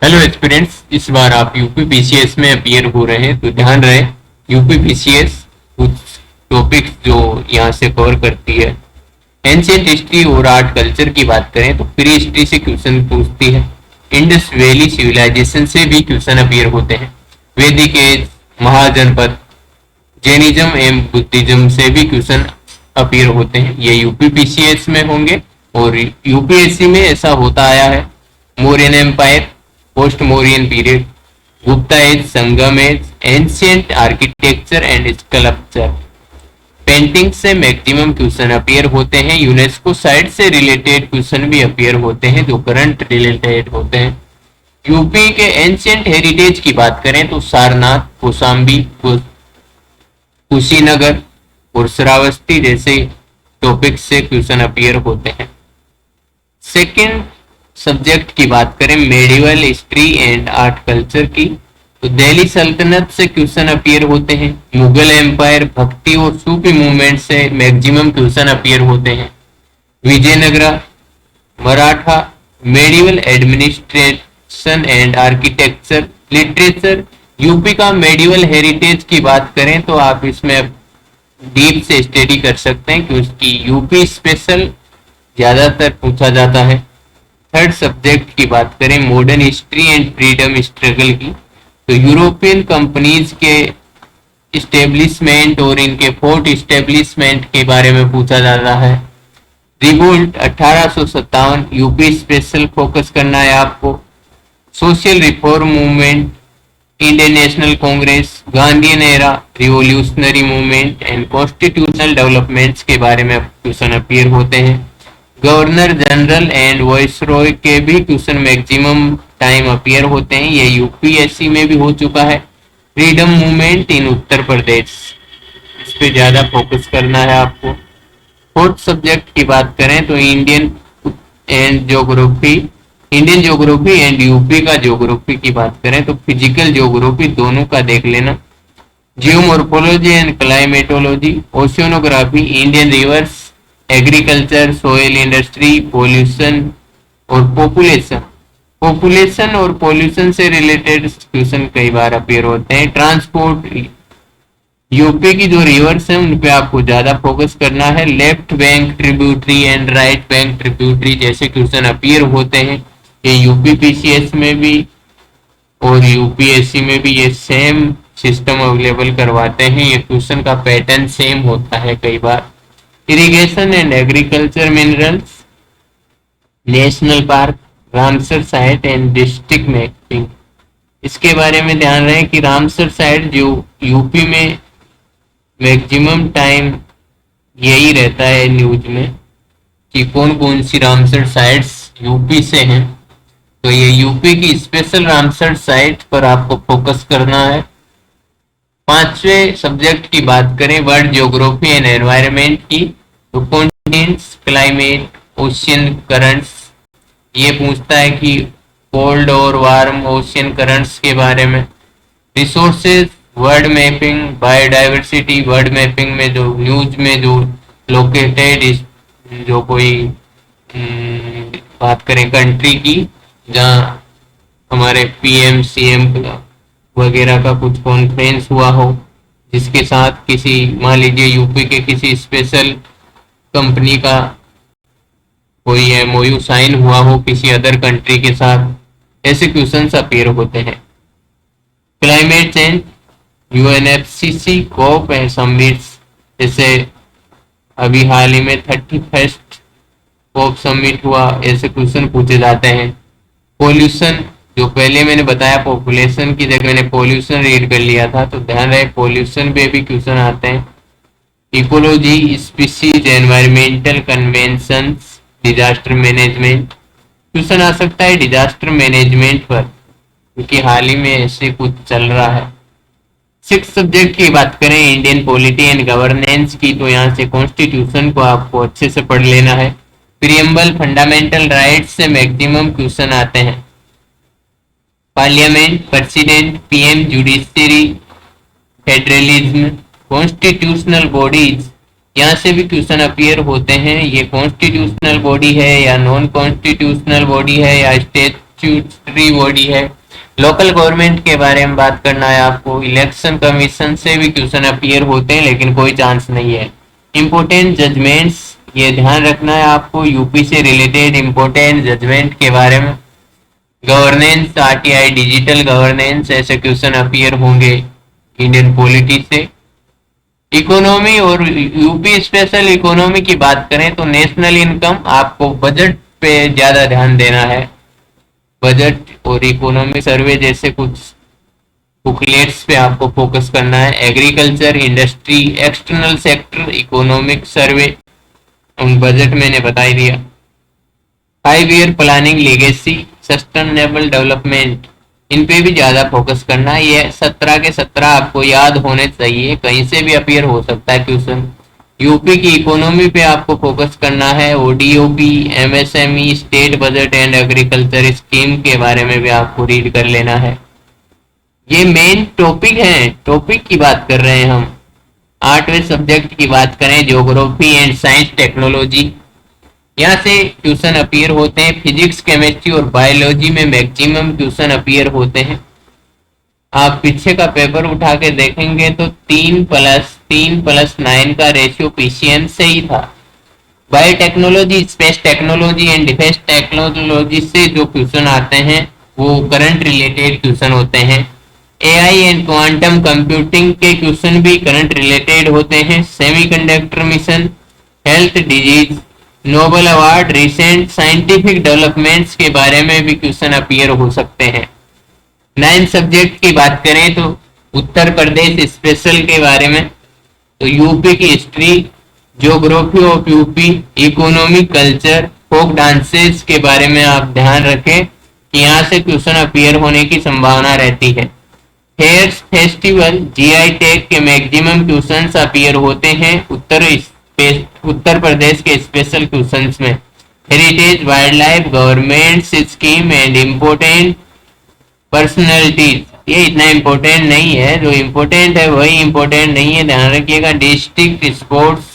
Hello aspirants, इस बार आप UP PCS में अपीयर हो रहे हैं तो ध्यान रहे। यूपी पीसीएस कुछ टॉपिक्स जो यहाँ से कवर करती है। एंशियंट हिस्ट्री और आर्ट कल्चर की बात करें तो प्री हिस्ट्री से क्वेश्चन पूछती है। इंडस वैली सिविलाइजेशन से भी क्वेश्चन अपीयर होते हैं। वैदिक एज, महाजनपद, जैनिज्म एवं बुद्धिज्म से भी क्वेश्चन अपीयर होते हैं। ये यूपी पीसीएस में होंगे और यूपीएससी में ऐसा होता आया है। Mauryan empire, post Mauryan period, Gupta age, Sangam age, ancient architecture and sculpture, painting से मैक्सिमम क्वेश्चन अपीयर होते हैं। यूनेस्को साइट से रिलेटेड क्वेश्चन भी अपीयर होते हैं जो करंट रिलेटेड होते हैं। यूपी के एंशियंट हेरिटेज की बात करें तो सारनाथ, कौशाम्बी, कुशीनगर और श्रावस्ती जैसे टॉपिक से क्वेश्चन अपीयर होते हैं। सेकंड सब्जेक्ट की बात करें medieval history and art culture की तो दिल्ली सल्तनत से क्वेश्चन अपीयर होते हैं। मुगल एम्पायर, भक्ति और सूफी मूवमेंट से मैक्सिमम क्वेश्चन अपीयर होते हैं। Vijayanagara, Maratha, medieval administration and architecture, literature. UP का मेडिवल हेरिटेज की बात करें तो आप इसमें डीप से स्टडी कर सकते हैं कि उसकी यूपी स्पेशल ज्यादातर पूछा जाता है। थर्ड सब्जेक्ट की बात करें modern history and freedom struggle की तो यूरोपियन कंपनीज के इस्टेब्लिशमेंट और इनके फोर्ट इस्टेब्लिशमेंट के बारे में पूछा जाता है। रिवोल्ट 1857 यूपी स्पेशल फोकस करना है आपको। Social reform movement, Indian national Congress, Gandhian era, revolutionary movement and constitutional developments के बारे में क्वेश्चन अपीयर होते हैं। गवर्नर जनरल एंड वाइसरॉय के भी क्वेश्चन मैक्सिमम टाइम अपीयर होते हैं। ये यूपीएससी में भी हो चुका है। Freedom movement in Uttar Pradesh, इस पे ज्यादा फोकस करना है आपको। फोर्थ सब्जेक्ट की बात करें तो इंडियन ज्योग्राफी एंड यूपी का ज्योग्राफी की बात करें तो फिजिकल ज्योग्राफी दोनों का देख लेना। Geomorphology and climatology, ओशियोनोग्राफी, Indian reverse, agriculture, soil industry, pollution और पॉपुलेशन और पॉल्यूशन से रिलेटेड क्वेश्चन कई बार अपीयर होते हैं। ट्रांसपोर्ट, यूपी की जो रिवर्स है उन पे आपको ज्यादा फोकस करना है। Left bank tributary and right bank tributary जैसे क्वेश्चन अपीयर होते हैं। ये यूपी पीसीएस में भी और यूपीएससी में भी ये सेम सिस्टम अवेलेबल करवाते हैं। ये क्वेश्चन का पैटर्न सेम होता है कई बार। Irrigation and agriculture, minerals, national park, Ramsar site and district mapping, इसके बारे में ध्यान रहे कि रामसर साइट जो यूपी में मैक्सिमम टाइम यही रहता है न्यूज में कि कौन कौन सी रामसर साइट्स यूपी से हैं, तो ये यूपी की स्पेशल रामसर साइट पर आपको फोकस करना है। पांचवें सब्जेक्ट की बात करें वर्ल्ड ज्योग्राफी एंड एनवायरनमेंट की तो कॉन्टिनेंट्स, क्लाइमेट, ओशियन करंट्स, ये पूछता है कि कोल्ड और वार्म ओशियन करंट्स के बारे में। Resources, world mapping, biodiversity, world mapping में जो न्यूज में जो लोकेटेड जो कोई बात करें कंट्री की जहाँ हमारे पीएम सीएम वगैरह का कुछ कॉन्फ्रेंस हुआ हो, जिसके साथ किसी मान लीजिए यूपी के किसी स्पेशल कंपनी का कोई एमओयू साइन हुआ हो किसी अदर कंट्री के साथ, ऐसे क्वेश्चंस अपीयर होते हैं। Climate change, UNFCC COP and summits, जैसे अभी हाल ही में 31st कॉप समिट हुआ, ऐसे क्वेश्चन पूछे जाते हैं। पॉल्यूशन, जो पहले मैंने बताया पॉपुलेशन की जगह मैंने पॉल्यूशन रीड कर लिया था, तो ध्यान रहे पॉल्यूशन पे भी क्वेश्चन आते हैं। Ecology, species, environmental conventions, disaster management, question आ सकता है डिजास्टर मैनेजमेंट पर क्योंकि हाल ही में ऐसे कुछ चल रहा है। सिक्स सब्जेक्ट की बात करें इंडियन पॉलिटी एंड गवर्नेंस की तो यहाँ से कॉन्स्टिट्यूशन को आपको अच्छे से पढ़ लेना है। प्रियम्बल, फंडामेंटल राइट्स से मैक्सिमम क्वेश्चन आते हैं। Parliament, president, PM, judiciary, federalism, constitutional bodies, यहाँ से भी क्वेश्चन अपीयर होते हैं। ये कॉन्स्टिट्यूशनल बॉडी है या नॉन कॉन्स्टिट्यूशनल बॉडी है या स्टैट्यूटरी बॉडी है। लोकल गवर्नमेंट के बारे में बात करना है आपको, इलेक्शन कमीशन से भी क्वेश्चन अपीयर होते हैं लेकिन कोई चांस नहीं है। इम्पोर्टेंट जजमेंट्स, ये ध्यान रखना है आपको, यूपी से रिलेटेड इम्पोर्टेंट जजमेंट के बारे में। गवर्नेंस, आरटीआई डिजिटल गवर्नेंस, ऐसे क्वेश्चन अपीयर होंगे इंडियन पॉलिटी से। इकोनॉमी और यूपी स्पेशल इकोनॉमी की बात करें तो नेशनल इनकम, आपको बजट पे ज्यादा ध्यान देना है। बजट और इकोनॉमी सर्वे जैसे कुछ बुकलेट्स पे आपको फोकस करना है। Agriculture, industry, external sector economic survey, उन बजट मैंने बता ही दिया। 5 year planning, legacy, sustainable development, इन पे भी ज्यादा फोकस करना है। ये 17 के 17 आपको याद होने चाहिए, कहीं से भी अपीयर हो सकता है क्वेश्चन। यूपी की इकोनॉमी पे आपको फोकस करना है। ODOP, MSME, state budget and agriculture scheme के बारे में भी आपको रीड कर लेना है। ये मेन टॉपिक है, टॉपिक की बात कर रहे हैं हम। 8वें सब्जेक्ट की बात करें, ज्योग्राफी एंड साइंस टेक्नोलॉजी, यहाँ से क्वेश्चन अपीयर होते हैं। फिजिक्स, केमिस्ट्री और बायोलॉजी में मैक्सिमम क्वेश्चन अपीयर होते हैं। आप पीछे का पेपर उठा के देखेंगे तो 3+3+9 का रेशियो पीसीएम से ही था। Biotechnology, space technology and defence technology से जो क्वेश्चन आते हैं वो करंट रिलेटेड क्वेश्चन होते हैं। एआई एंड क्वांटम कंप्यूटिंग के क्वेश्चन भी करंट रिलेटेड होते हैं। Semiconductor mission, health, disease, Nobel award, recent scientific developments के बारे में भी क्वेश्चन अपीयर हो सकते हैं। 9 सब्जेक्ट की बात करें तो उत्तर प्रदेश स्पेशल के बारे में, तो यूपी की history, geography of UP, economic, culture, folk dances के बारे में आप ध्यान रखें कि यहाँ से क्वेश्चन अपीयर होने की संभावना रहती है। फेयर्स, फेस्टिवल, जीआई टैग के मैक्सिमम क्वेश्चंस अपीयर होते हैं उत्तर प्रदेश के स्पेशल क्वेश्चंस में। Heritage, wild life, government scheme and important personalities, ये इतना इम्पोर्टेंट नहीं है, जो इम्पोर्टेंट है वही इम्पोर्टेंट नहीं है, ध्यान रखिएगा। District sports,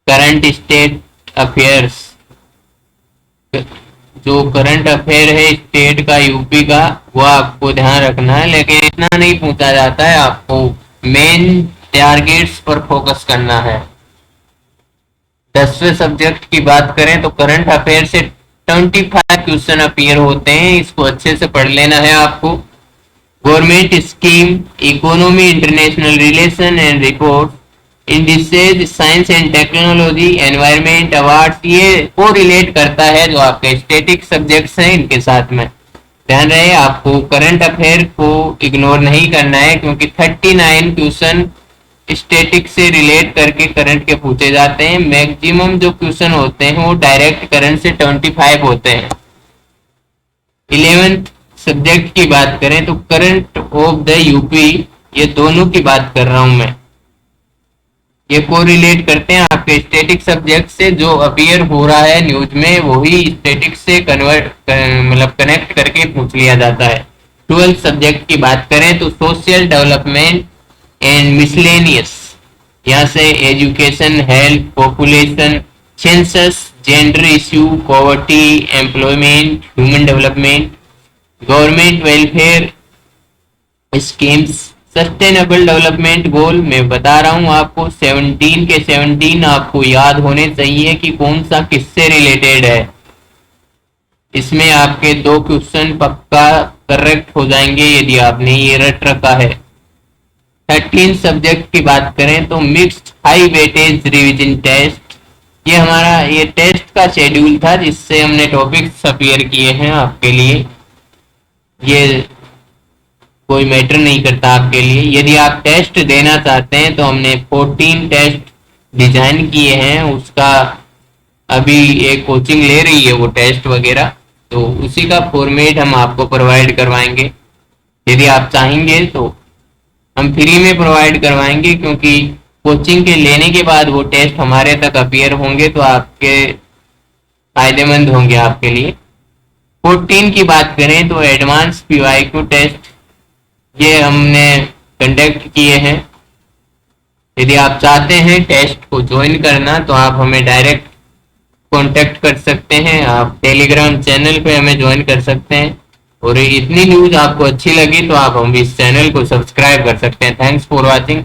current state affairs, जो करंट अफेयर है स्टेट का, यूपी का, वो आपको ध्यान रखना है, लेकिन इतना नहीं पूछा जाता है, आपको मेन टारगेट्स पर फोकस करना है। 10वें सब्जेक्ट की बात करें तो करंट अफेयर से 25 क्वेश्चन अपीयर होते हैं, इसको अच्छे से पढ़ लेना है आपको। Government scheme, economy, international relation and report, indices, science and technology, environment, awards, ये को रिलेट करता है जो आपके स्टैटिक सब्जेक्ट्स हैं इनके साथ में। ध्यान रहे आपको करंट अफेयर को इग्नोर नहीं करना है, क्योंकि 39 क्वेश्चन स्टैटिक से रिलेट करके करंट के पूछे जाते हैं। मैक्सिमम जो क्वेश्चन होते हैं वो डायरेक्ट करंट से 25 होते हैं। 11th सब्जेक्ट की बात करें तो करंट ऑफ द यूपी, ये दोनों की बात कर रहा हूं मैं, ये को रिलेट करते हैं आपके स्टैटिक सब्जेक्ट से। जो अपीयर हो रहा है न्यूज में वही स्टैटिक से कनेक्ट करके पूछ लिया जाता है। 12th सब्जेक्ट की बात करें तो सोशल डेवलपमेंट एंड मिसलेनियस, यहाँ से education, health, population, census, gender issue, poverty, employment, human development, government welfare schemes, sustainable development goal. मैं बता रहा हूँ आपको 17 के 17 आपको याद होने चाहिए कि कौन सा किससे रिलेटेड है। इसमें आपके 2 क्वेश्चन पक्का करेक्ट हो जाएंगे यदि आपने ये रट रखा है। 13 सब्जेक्ट की बात करें तो mixed high weightage revision test, ये हमारा ये टेस्ट का शेड्यूल था जिससे हमने टॉपिक्स अपीयर किए हैं आपके लिए। ये कोई मैटर नहीं करता आपके लिए। यदि आप टेस्ट देना चाहते हैं तो हमने 14 टेस्ट डिजाइन किए हैं, उसका अभी एक कोचिंग ले रही है वो टेस्ट वगैरह, तो उसी का फॉर्मेट हम आपको प्रोवाइड करवाएंगे। यदि आप चाहेंगे तो हम फ्री में प्रोवाइड करवाएंगे, क्योंकि कोचिंग के लेने के बाद वो टेस्ट हमारे तक अपीयर होंगे तो आपके फायदेमंद होंगे आपके लिए। 14 की बात करें तो एडवांस पीवाईक्यू टेस्ट, ये हमने कंडक्ट किए हैं। यदि आप चाहते हैं टेस्ट को ज्वाइन करना तो आप हमें डायरेक्ट कांटेक्ट कर सकते हैं। आप टेलीग्राम चैनल पे हमें ज्वाइन कर सकते हैं, और इतनी न्यूज आपको अच्छी लगी तो आप हम इस चैनल को सब्सक्राइब कर सकते हैं। Thanks for watching.